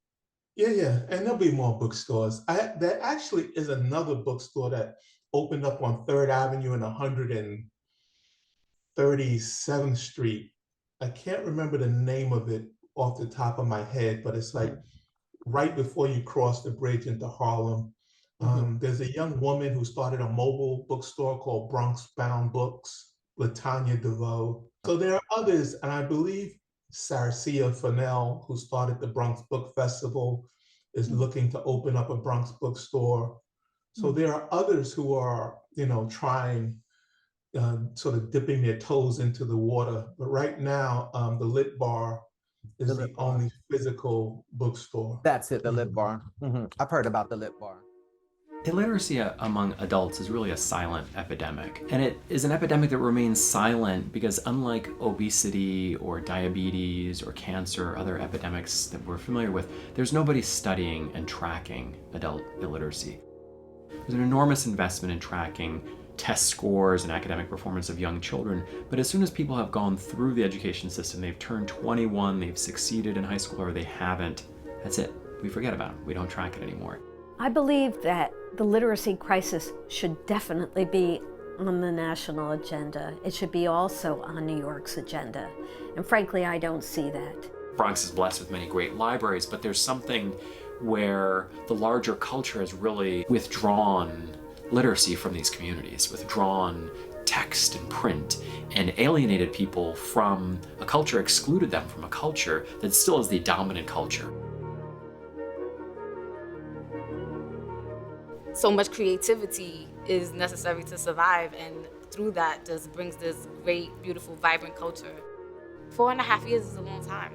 Yeah. And there'll be more bookstores. There actually is another bookstore that opened up on 3rd Avenue and 137th Street. I can't remember the name of it off the top of my head, but it's like right before you cross the bridge into Harlem. There's a young woman who started a mobile bookstore called Bronx-Bound Books, Latanya DeVoe. So there are others, and I believe Sarcia Fennell, who started the Bronx Book Festival, is looking to open up a Bronx bookstore. So there are others who are, trying, sort of dipping their toes into the water. But right now, the Lit Bar is the only physical bookstore. That's it, the Lit Bar. I've heard about the Lit Bar. Illiteracy among adults is really a silent epidemic. And it is an epidemic that remains silent because unlike obesity or diabetes or cancer or other epidemics that we're familiar with, there's nobody studying and tracking adult illiteracy. There's an enormous investment in tracking test scores and academic performance of young children, but as soon as people have gone through the education system, they've turned 21, they've succeeded in high school, or they haven't, that's it. We forget about them. We don't track it anymore. I believe that the literacy crisis should definitely be on the national agenda. It should be also on New York's agenda. And frankly, I don't see that. Bronx is blessed with many great libraries, but there's something where the larger culture has really withdrawn literacy from these communities, withdrawn text and print, and alienated people from a culture, excluded them from a culture that still is the dominant culture. So much creativity is necessary to survive, and through that just brings this great, beautiful, vibrant culture. 4.5 years is a long time.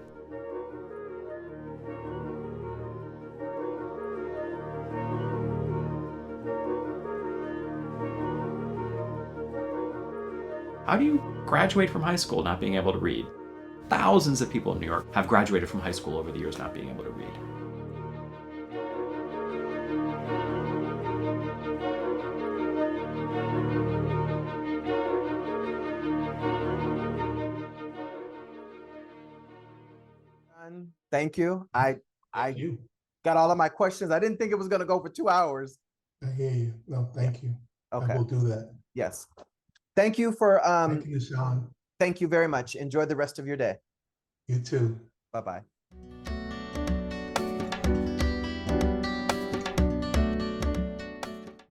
How do you graduate from high school not being able to read? Thousands of people in New York have graduated from high school over the years not being able to read. Thank you. I got all of my questions. I didn't think it was going to go for 2 hours. I hear you. No, thank you. Okay. I will do that. Yes. Thank you for Thank you, Sean. Thank you very much. Enjoy the rest of your day. You too. Bye-bye.